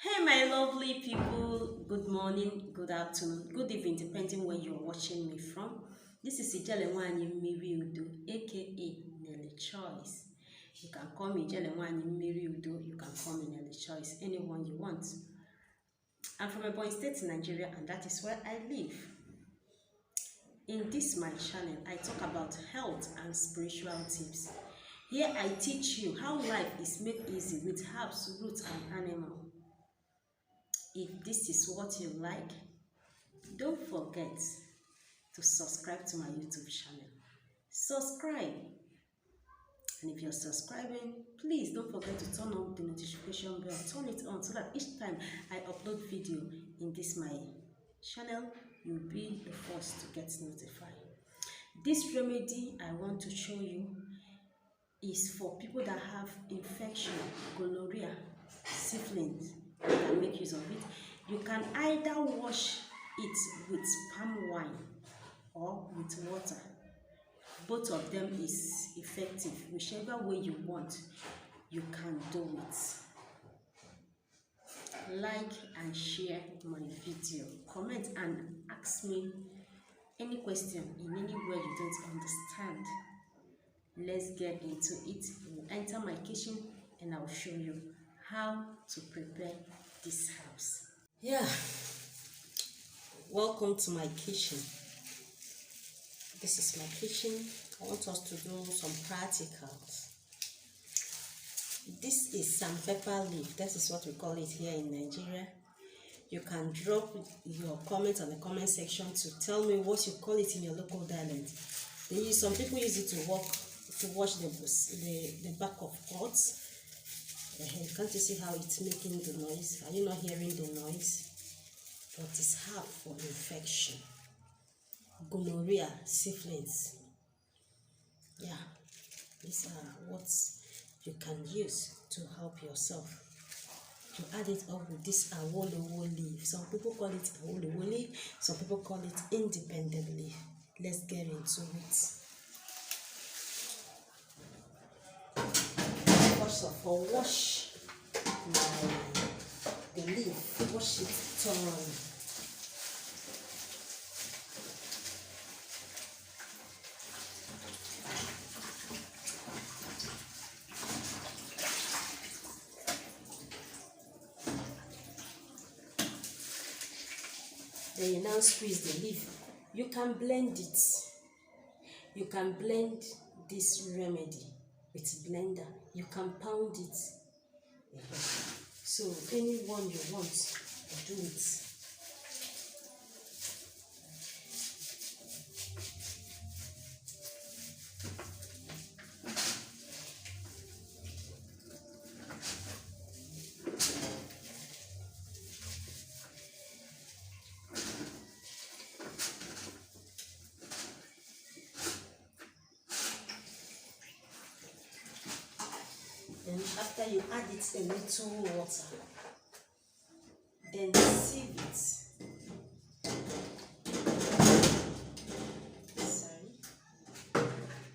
Hey, my lovely people, good morning, good afternoon, good evening, depending where you're watching me from. This is Ijelenwanyi Mmiri Udo, aka Nelly Choice. You can call me Ijelenwanyi Mmiri Udo, you can call me Nelly Choice, anyone you want. I'm from Ebonyi State, Nigeria, and that is where I live. In this my channel, I talk about health and spiritual tips. Here I teach you how life is made easy with herbs, roots, and animals. If this is what you like, don't forget to subscribe to my YouTube channel. Subscribe. And if you're subscribing, please don't forget to turn on the notification bell. Turn it on so that each time I upload video in this my channel, you'll be the first to get notified. This remedy I want to show you is for people that have infection, gonorrhea, syphilis. You can make use of it. You can either wash it with palm wine or with water. Both of them is effective. Whichever way you want, you can do it. Like and share my video. Comment and ask me any question in any way you don't understand. Let's get into it. We'll enter my kitchen and I'll show you how to prepare this house. Yeah, welcome to my kitchen. This is my kitchen. I want us to do some practicals. This is some pepper leaf. That is what we call it here in Nigeria. You can drop your comment on the comment section to tell me what you call it in your local dialect. Some people use it to wash the back of pots. Can't you see how it's making the noise? Are you not hearing the noise? But it's hard for infection, gonorrhea, syphilis. Yeah, these are what you can use to help yourself. You add it up with this awolowo leaf. Some people call it awolowo leaf, some people call it independent leaf. Let's get into it. First of all, wash the leaf, wash it thoroughly. Then you now squeeze the leaf. You can blend it. You can blend this remedy with blender. You can pound it. So anyone you want, do it. Then after you add it a little water, then sieve it.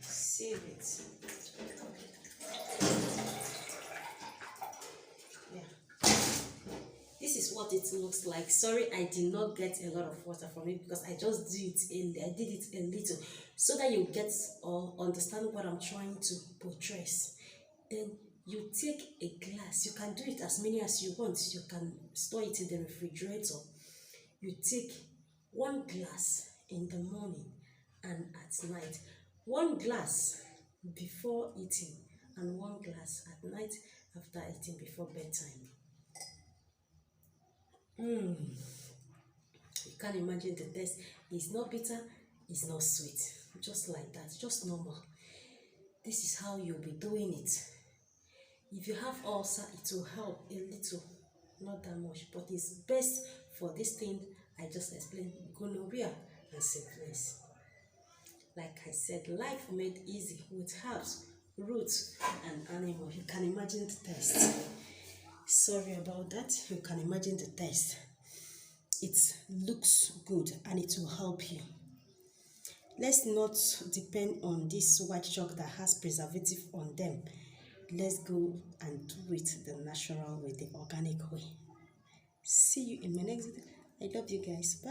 Sieve it. Yeah. This is what it looks like. Sorry, I did not get a lot of water from it because I just did it a little so that you get or understand what I'm trying to portray. Then you take a glass. You can do it as many as you want. You can store it in the refrigerator. You take 1 glass in the morning and at night. 1 glass before eating and 1 glass at night after eating before bedtime. You can't imagine the taste. It's not bitter, it's not sweet. Just like that, just normal. This is how you'll be doing it. If you have ulcer, it will help a little, not that much, but it's best for this thing I just explained, gonorrhea and syphilis. Like I said, life made easy with herbs, roots, and animals. You can imagine the taste. Sorry about that. You can imagine the taste. It looks good and it will help you. Let's not depend on this white chalk that has preservative on them. Let's go and do it the natural way, the organic way. See you in my next video. I love you guys. Bye.